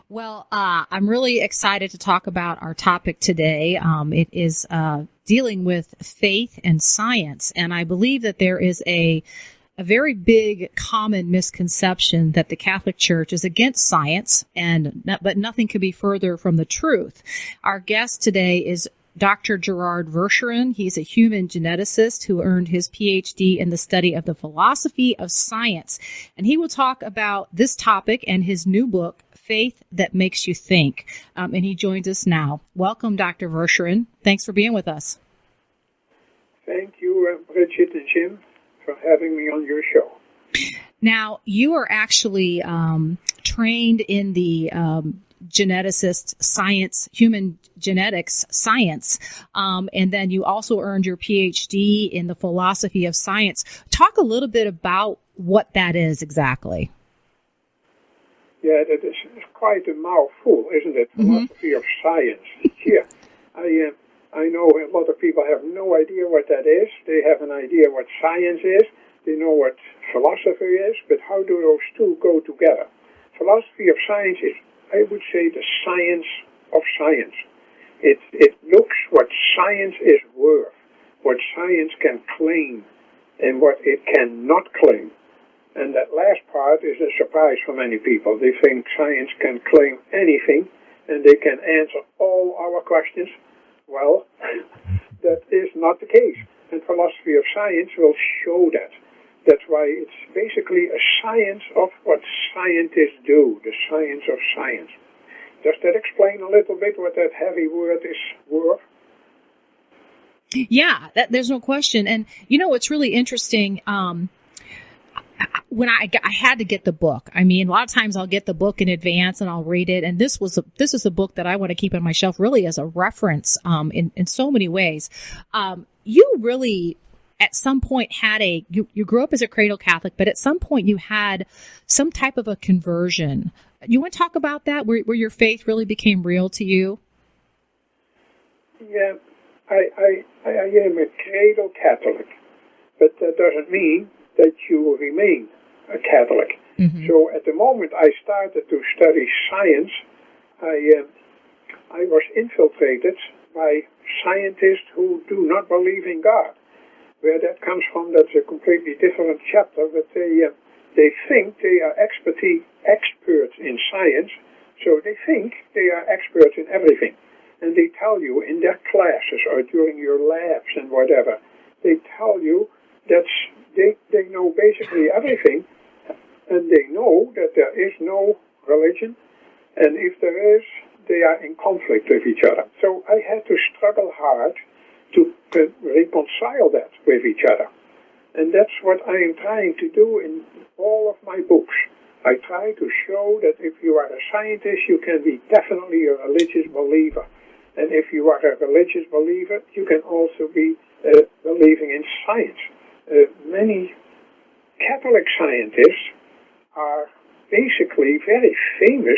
Well, I'm really excited to talk about our topic today. It is dealing with faith and science, and I believe that there is a very big common misconception that the Catholic Church is against science, but nothing could be further from the truth. Our guest today is Dr. Gerard Verschuuren. He's a human geneticist who earned his PhD in the study of the philosophy of science, and he will talk about this topic and his new book, Faith That Makes You Think, and he joins us now. Welcome, Dr. Verschuuren. Thanks for being with us. Thank you, Brigid and Jim, for having me on your show. Now, you are actually trained in the geneticist science, human genetics science, and then you also earned your PhD in the philosophy of science. Talk a little bit about what that is exactly. Yeah, that is quite a mouthful, isn't it? Philosophy of science. Yeah, I know a lot of people have no idea what that is. They have an idea what science is. They know what philosophy is, but how do those two go together? Philosophy of science is, I would say, the science of science. It looks what science is worth, what science can claim, and what it cannot claim. And that last part is a surprise for many people. They think science can claim anything, and they can answer all our questions. Well, that is not the case. And philosophy of science will show that. That's why it's basically a science of what scientists do, the science of science. Does that explain a little bit what that heavy word is worth? Yeah, there's no question. And, it's really interesting. When I had to get the book. I mean, a lot of times I'll get the book in advance and I'll read it. And this is a book that I want to keep on my shelf really as a reference in so many ways. You really, at some point, you grew up as a cradle Catholic, but at some point you had some type of a conversion. You want to talk about that, where your faith really became real to you? Yeah, I am a cradle Catholic, but that doesn't mean that you remain a Catholic. Mm-hmm. So at the moment I started to study science, I was infiltrated by scientists who do not believe in God. Where that comes from, that's a completely different chapter, but they think they are experts in science, so they think they are experts in everything. And they tell you in their classes or during your labs and whatever, they tell you that they know basically everything, and they know that there is no religion, and if there is, they are in conflict with each other. So I had to struggle hard to reconcile that with each other. And that's what I am trying to do in all of my books. I try to show that if you are a scientist, you can be definitely a religious believer. And if you are a religious believer, you can also be believing in science. Many Catholic scientists are basically very famous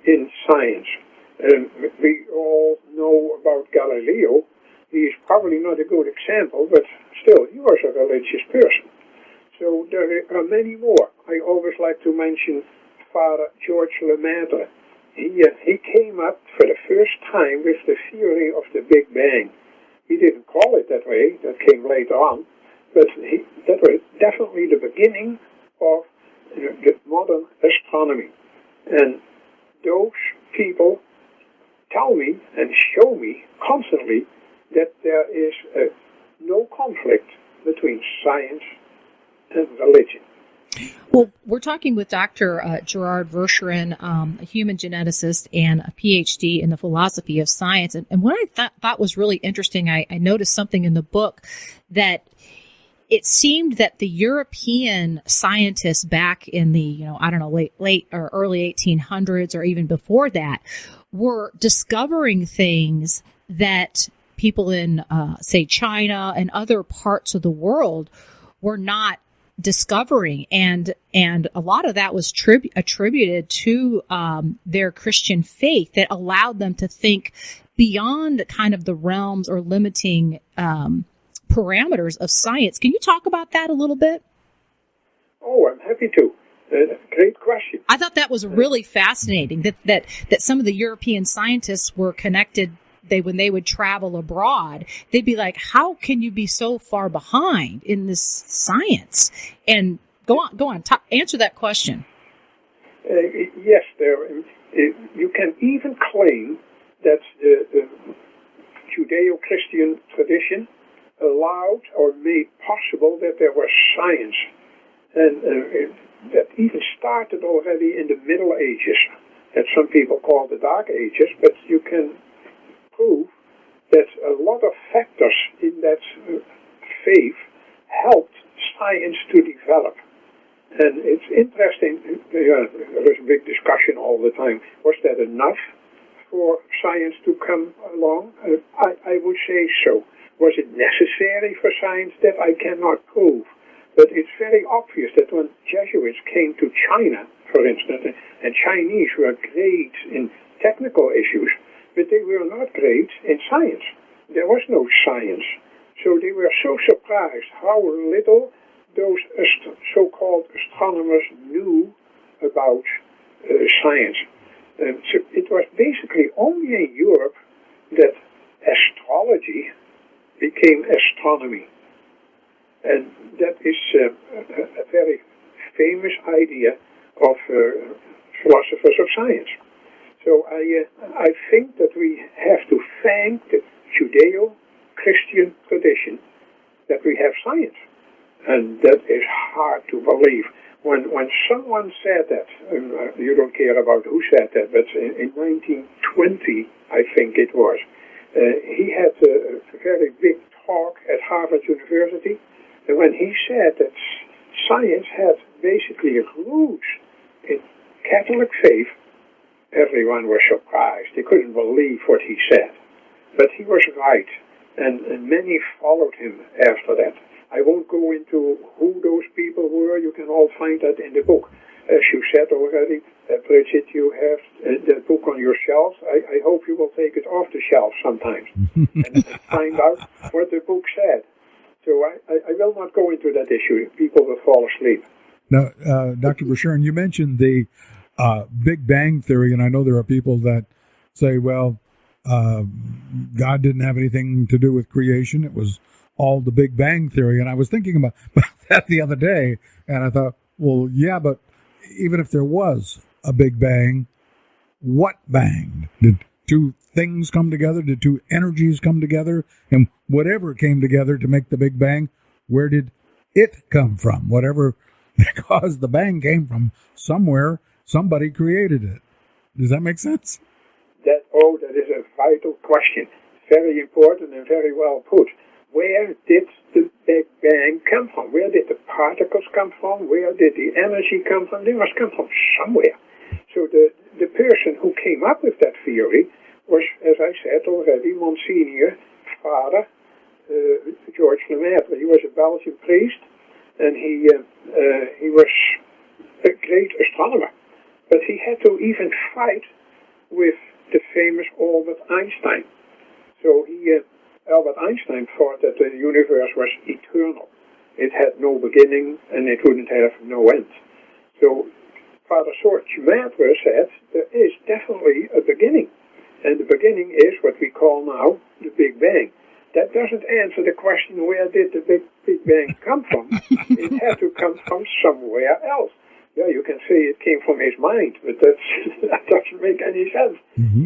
in science. We all know about Galileo. He is probably not a good example, but still, he was a religious person. So there are many more. I always like to mention Father George Lemaitre. He came up for the first time with the theory of the Big Bang. He didn't call it that way, that came later on, but that was definitely the beginning of the modern astronomy. And those people tell me and show me constantly that there is no conflict between science and religion. Well, we're talking with Dr. Gerard Verschuuren, a human geneticist and a PhD in the philosophy of science. And what I thought was really interesting, I noticed something in the book that it seemed that the European scientists back in the, late or early 1800s or even before that were discovering things that people in, say, China and other parts of the world were not discovering, and a lot of that was attributed to their Christian faith that allowed them to think beyond kind of the realms or limiting parameters of science. Can you talk about that a little bit? Oh, I'm happy to. Great question. I thought that was really fascinating, that some of the European scientists were connected. When they would travel abroad, they'd be like, how can you be so far behind in this science? And go on, answer that question. Yes, you can even claim that the Judeo-Christian tradition allowed or made possible that there was science. And that even started already in the Middle Ages, that some people call the Dark Ages, but you can prove that a lot of factors in that faith helped science to develop. And it's interesting, there's a big discussion all the time. Was that enough for science to come along? I would say so. Was it necessary for science? That I cannot prove. But it's very obvious that when Jesuits came to China, for instance, and Chinese were great in technical issues, but they were not great in science. There was no science. So they were so surprised how little those so-called astronomers knew about science. So it was basically only in Europe that astrology became astronomy. And that is a very famous idea of philosophers of science. So I think that we have to thank the Judeo-Christian tradition that we have science. And that is hard to believe. When someone said that, you don't care about who said that, but in 1920, I think it was, he had a very big talk at Harvard University. And when he said that science had basically roots in Catholic faith, everyone was surprised. They couldn't believe what he said. But he was right, and many followed him after that. I won't go into who those people were. You can all find that in the book. As you said already, Brigid, you have the book on your shelves. I hope you will take it off the shelf sometimes and find out what the book said. So I will not go into that issue. People will fall asleep. Now, Dr. Verschuuren, you mentioned the Big Bang Theory, and I know there are people that say, well, God didn't have anything to do with creation. It was all the Big Bang Theory. And I was thinking about that the other day, and I thought, well, yeah, but even if there was a Big Bang, what banged? Did two things come together? Did two energies come together? And whatever came together to make the Big Bang, where did it come from? Whatever caused the bang came from somewhere. Somebody created it. Does that make sense? That is a vital question. Very important and very well put. Where did the Big Bang come from? Where did the particles come from? Where did the energy come from? They must come from somewhere. So the person who came up with that theory was, as I said already, Monsignor Father George Lemaitre. He was a Belgian priest, and he was a great astronomer. But he had to even fight with the famous Albert Einstein. So Albert Einstein thought that the universe was eternal. It had no beginning and it wouldn't have no end. So Father George Lemaitre said there is definitely a beginning. And the beginning is what we call now the Big Bang. That doesn't answer the question, where did the Big Bang come from? It had to come from somewhere else. Yeah, you can say it came from his mind, but that doesn't make any sense. Mm-hmm.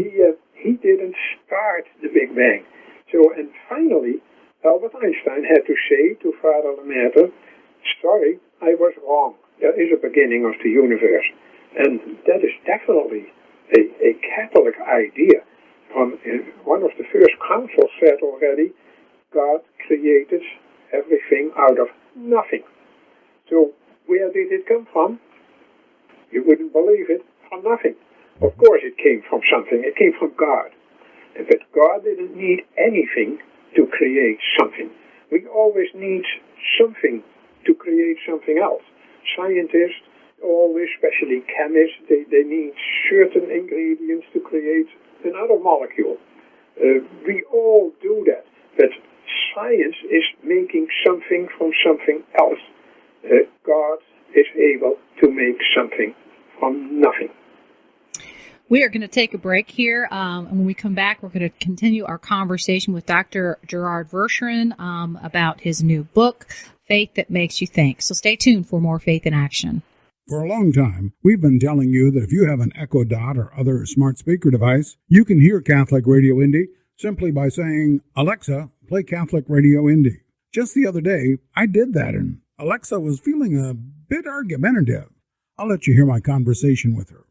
He didn't start the Big Bang. So, and finally, Albert Einstein had to say to Father Lemaitre, sorry, I was wrong. There is a beginning of the universe. And that is definitely a Catholic idea. From one of the first councils said already, God created everything out of nothing. So, where did it come from? You wouldn't believe it, from nothing. Of course it came from something. It came from God. But God didn't need anything to create something. We always need something to create something else. Scientists, always, especially chemists, they need certain ingredients to create another molecule. We all do that. But science is making something from something else. God is able to make something from nothing. We are going to take a break here, and when we come back, we're going to continue our conversation with Dr. Gerard Verschuuren about his new book, Faith That Makes You Think. So stay tuned for more Faith in Action. For a long time, we've been telling you that if you have an Echo Dot or other smart speaker device, you can hear Catholic Radio Indy simply by saying, "Alexa, play Catholic Radio Indy." Just the other day, I did that, and Alexa was feeling a bit argumentative. I'll let you hear my conversation with her.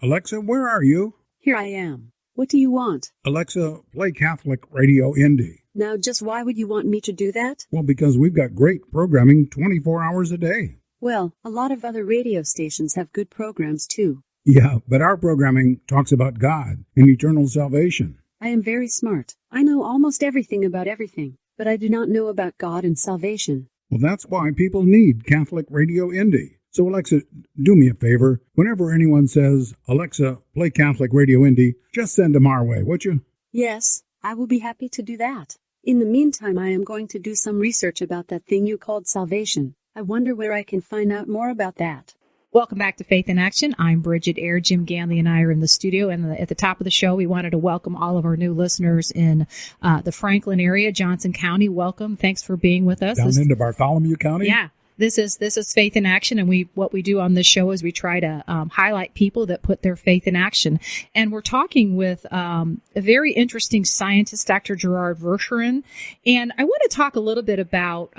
Alexa, where are you? Here I am. What do you want? Alexa, play Catholic Radio Indy. Now, just why would you want me to do that? Well, because we've got great programming 24 hours a day. Well, a lot of other radio stations have good programs, too. Yeah, but our programming talks about God and eternal salvation. I am very smart. I know almost everything about everything, but I do not know about God and salvation. Well, that's why people need Catholic Radio Indy. So, Alexa, do me a favor. Whenever anyone says, "Alexa, play Catholic Radio Indy," just send them our way, would you? Yes, I will be happy to do that. In the meantime, I am going to do some research about that thing you called salvation. I wonder where I can find out more about that. Welcome back to Faith in Action. I'm Brigid Ayer. Jim Ganley and I are in the studio. And at the top of the show, we wanted to welcome all of our new listeners in the Franklin area, Johnson County. Welcome. Thanks for being with us. Down into Bartholomew County? Yeah. This is Faith in Action, and what we do on this show is we try to highlight people that put their faith in action. And we're talking with a very interesting scientist, Dr. Gerard Verschuuren. And I want to talk a little bit about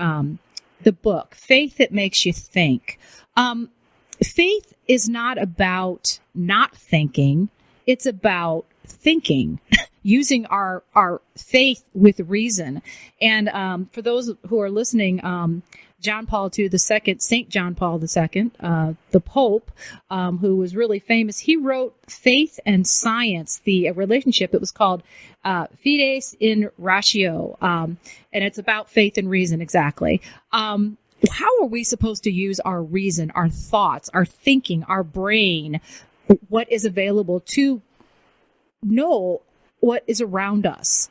the book, Faith That Makes You Think. Faith is not about not thinking. It's about thinking, using our faith with reason. And for those who are listening, John Paul II, St. John Paul II, the Pope, who was really famous, he wrote Faith and Science, the relationship. It was called Fides in Ratio, and it's about faith and reason, exactly. How are we supposed to use our reason, our thoughts, our thinking, our brain, what is available to know what is around us?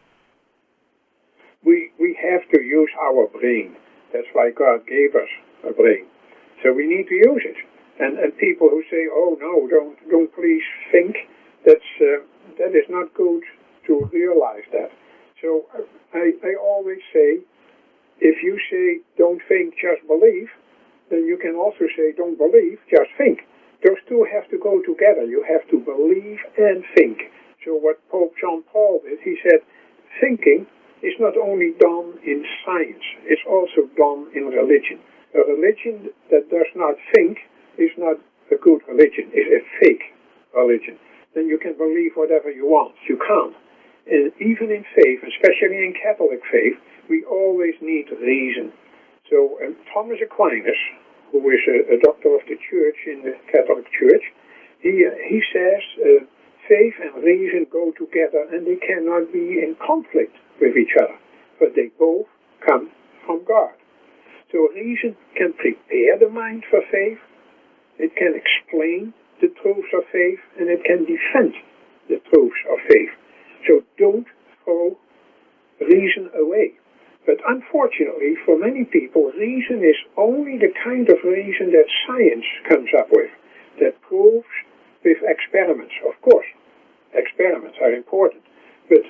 We have to use our brain. That's why God gave us a brain. So we need to use it. And people who say, "Oh no, don't please think," that is not good to realize that. So I always say, if you say don't think, just believe, then you can also say don't believe, just think. Those two have to go together. You have to believe and think. So what Pope John Paul did, he said, thinking is not only done in science, it's also done in religion. A religion that does not think is not a good religion, it's a fake religion. Then you can believe whatever you want. You can't. And even in faith, especially in Catholic faith, we always need reason. So Thomas Aquinas, who is a doctor of the church in the Catholic Church, he says faith and reason go together and they cannot be in conflict with each other, but they both come from God. So reason can prepare the mind for faith, it can explain the truths of faith, and it can defend the truths of faith. So don't throw reason away. But unfortunately, for many people, reason is only the kind of reason that science comes up with, that proves with experiments. Of course, experiments are important, but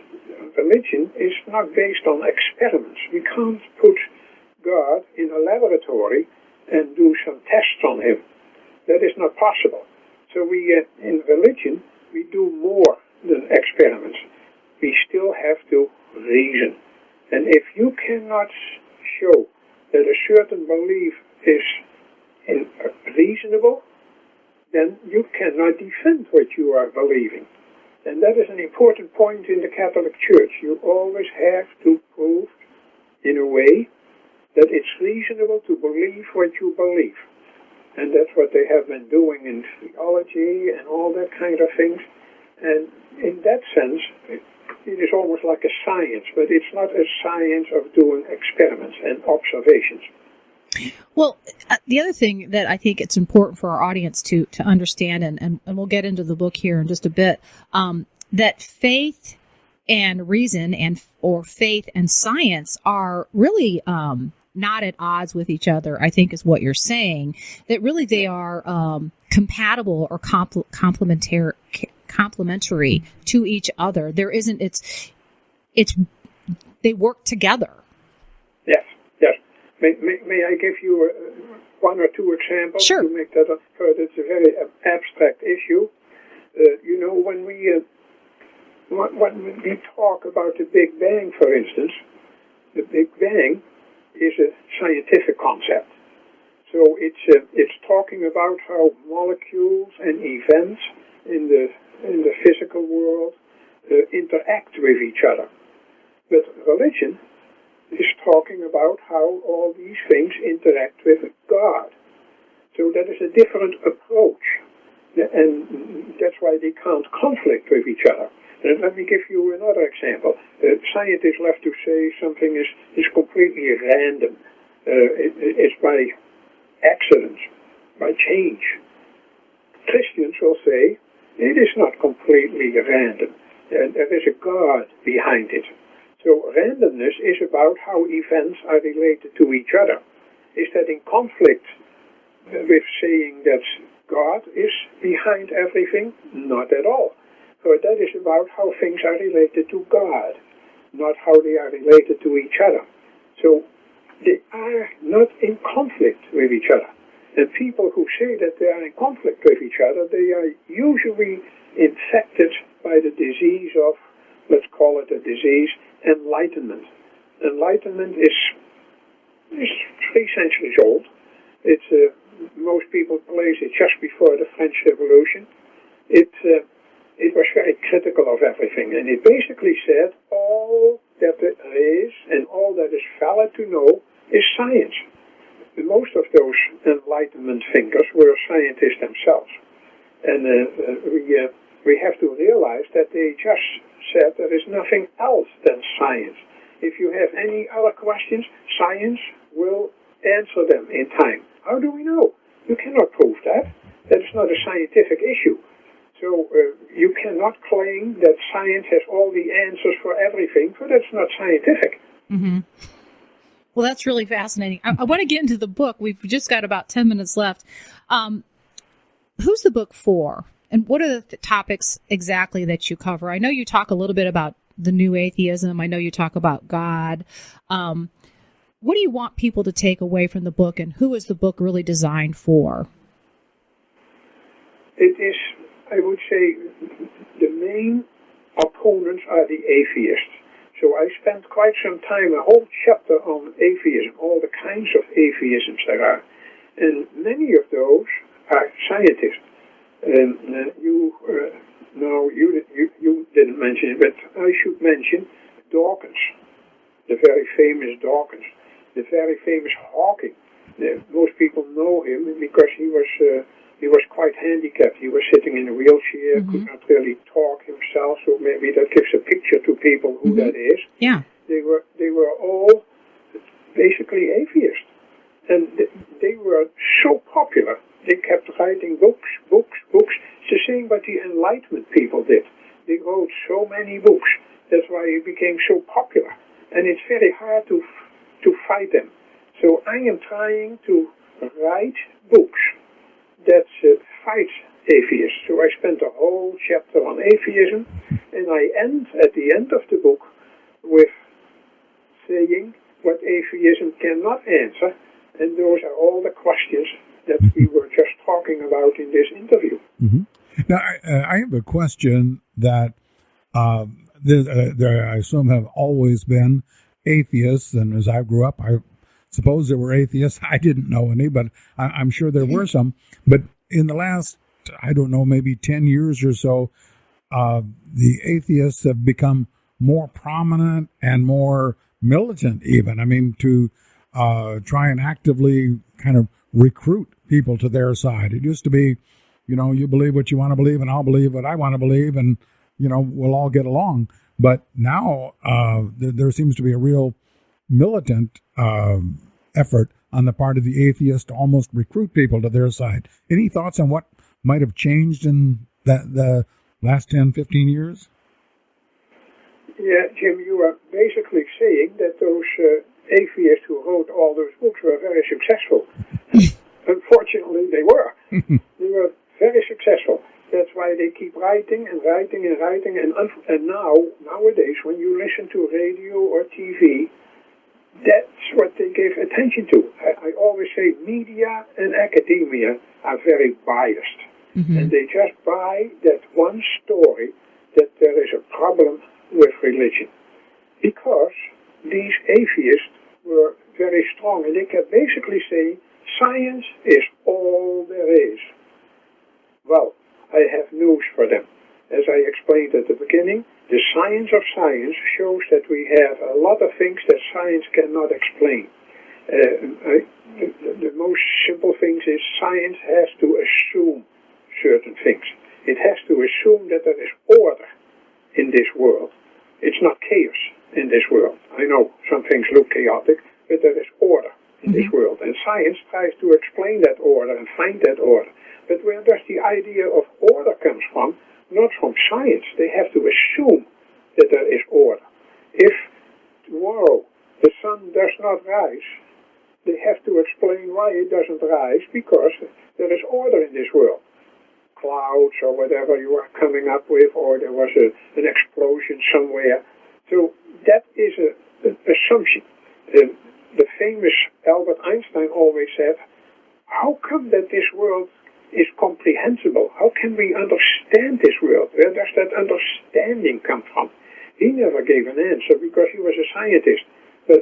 religion is not based on experiments. We can't put God in a laboratory and do some tests on him. That is not possible. So in religion, we do more than experiments. We still have to reason. And if you cannot show that a certain belief is reasonable, then you cannot defend what you are believing. And that is an important point in the Catholic Church. You always have to prove, in a way, that it's reasonable to believe what you believe. And that's what they have been doing in theology and all that kind of things. And in that sense, it is almost like a science, but it's not a science of doing experiments and observations. Well, the other thing that I think it's important for our audience to understand, and we'll get into the book here in just a bit, that faith and reason or faith and science are really not at odds with each other, I think is what you're saying, that really they are compatible or complementary to each other. There isn't, it's they work together. Yes. May I give you one or two examples Sure. to make that further? It's a very abstract issue. When we talk about the Big Bang, for instance, the Big Bang is a scientific concept. So it's talking about how molecules and events in the physical world interact with each other. But religion is talking about how all these things interact with God. So that is a different approach. And that's why they can't conflict with each other. And let me give you another example. Scientists love to say something is completely random. It's by accident, by change. Christians will say it is not completely random. There is a God behind it. So randomness is about how events are related to each other. Is that in conflict with saying that God is behind everything? Not at all. So that is about how things are related to God, not how they are related to each other. So they are not in conflict with each other. And people who say that they are in conflict with each other, they are usually infected by the disease of, let's call it a disease, enlightenment. Enlightenment is 3 centuries old. It's most people place it just before the French Revolution. It was very critical of everything, and it basically said all that there is and all that is valid to know is science. And most of those Enlightenment thinkers were scientists themselves, and we have to realize that they just said there is nothing else than science. If you have any other questions, science will answer them in time. How do we know? You cannot prove that. That is not a scientific issue. So you cannot claim that science has all the answers for everything, for that's not scientific. Mm-hmm. Well, that's really fascinating. I want to get into the book. We've just got about 10 minutes left. Who's the book for? And what are the topics exactly that you cover? I know you talk a little bit about the new atheism. I know you talk about God. What do you want people to take away from the book, and who is the book really designed for? It is, I would say, the main opponents are the atheists. So I spent quite some time, a whole chapter on atheism, all the kinds of atheisms there are. And many of those are scientists. You didn't mention it, but I should mention Dawkins, the very famous Dawkins, the very famous Hawking. Most people know him because he was quite handicapped. He was sitting in a wheelchair, could not really talk himself, so maybe that gives a picture to people who that is. Yeah. They were all basically atheists. And they were so popular. They kept writing books. It's the same what the Enlightenment people did. They wrote so many books. That's why it became so popular. And it's very hard to fight them. So I am trying to write books that fight atheists. So I spent a whole chapter on atheism, and I end at the end of the book with saying what atheism cannot answer, and those are all the questions that we were just talking about in this interview. Mm-hmm. Now, I have a question that there, I assume, have always been atheists, and as I grew up, I suppose there were atheists. I didn't know any, but I'm sure there were some. But in the last, I don't know, maybe 10 years or so, the atheists have become more prominent and more militant even. I mean, to try and actively kind of recruit people to their side. It used to be, you believe what you want to believe and I'll believe what I want to believe, and, we'll all get along. But now there seems to be a real militant effort on the part of the atheists to almost recruit people to their side. Any thoughts on what might have changed in the last 10, 15 years? Yeah, Jim, you are basically saying that those atheists who wrote all those books were very successful. Unfortunately, they were. They were very successful. That's why they keep writing and writing and writing. And nowadays, when you listen to radio or TV, that's what they give attention to. I always say media and academia are very biased. Mm-hmm. And they just buy that one story that there is a problem with religion. Because these atheists were very strong, and they can basically say, science is all there is. Well, I have news for them. As I explained at the beginning, the science of science shows that we have a lot of things that science cannot explain. The most simple things is science has to assume certain things. It has to assume that there is order in this world. It's not chaos in this world. I know some things look chaotic, but there is order in this world. And science tries to explain that order and find that order. But where does the idea of order comes from? Not from science. They have to assume that there is order. If tomorrow the sun does not rise, they have to explain why it doesn't rise, because there is order in this world. Clouds or whatever you are coming up with, or there was an explosion somewhere. So that is an assumption. The famous Albert Einstein always said, how come that this world is comprehensible? How can we understand this world? Where does that understanding come from? He never gave an answer because he was a scientist. But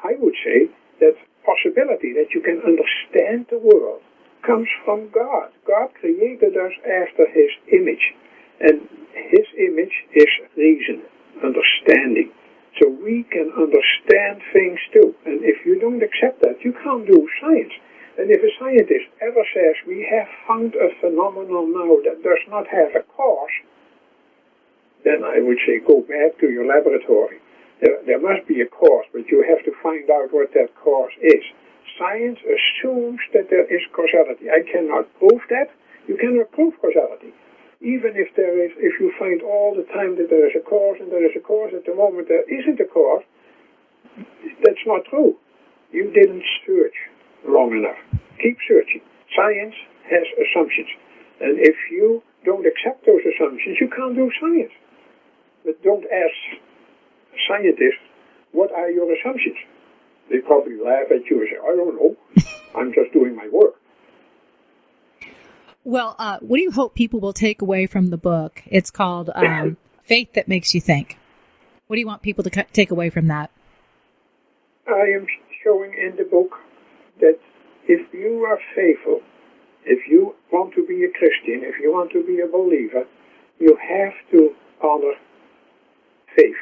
I would say that possibility that you can understand the world comes from God. God created us after His image. And His image is reason, understanding. So we can understand things too. And if you don't accept that, you can't do science. And if a scientist ever says, we have found a phenomenon now that does not have a cause, then I would say, go back to your laboratory. There must be a cause, but you have to find out what that cause is. Science assumes that there is causality. I cannot prove that. You cannot prove causality. Even if you find all the time that there is a cause and there is a cause, at the moment there isn't a cause, that's not true. You didn't search long enough. Keep searching. Science has assumptions. And if you don't accept those assumptions, you can't do science. But don't ask scientists, what are your assumptions? They probably laugh at you and say, I don't know. I'm just doing my work. Well, what do you hope people will take away from the book? It's called Faith That Makes You Think. What do you want people to take away from that? I am showing in the book that if you are faithful, if you want to be a Christian, if you want to be a believer, you have to honor faith.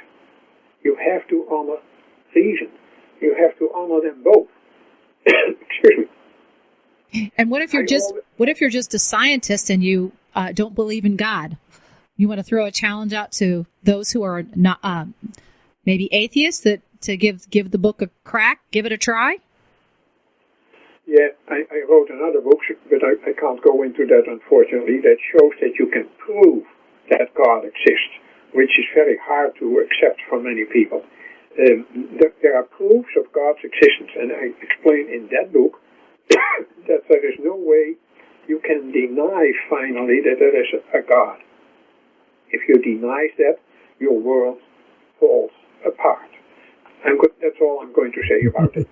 You have to honor reason. You have to honor them both. Excuse me. And what if you're just a scientist and you don't believe in God? You want to throw a challenge out to those who are not maybe atheists to give the book a crack, give it a try? Yeah, I wrote another book, but I can't go into that, unfortunately, that shows that you can prove that God exists, which is very hard to accept for many people. There are proofs of God's existence, and I explain in that book that there is no way you can deny finally that there is a God. If you deny that, your world falls apart. That's all I'm going to say about it.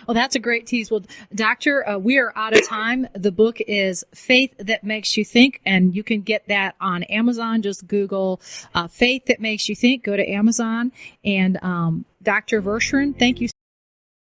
Well, that's a great tease. Well, Doctor, we are out of time. The book is Faith That Makes You Think, and you can get that on Amazon. Just Google Faith That Makes You Think. Go to Amazon. And Dr. Verschuuren, thank you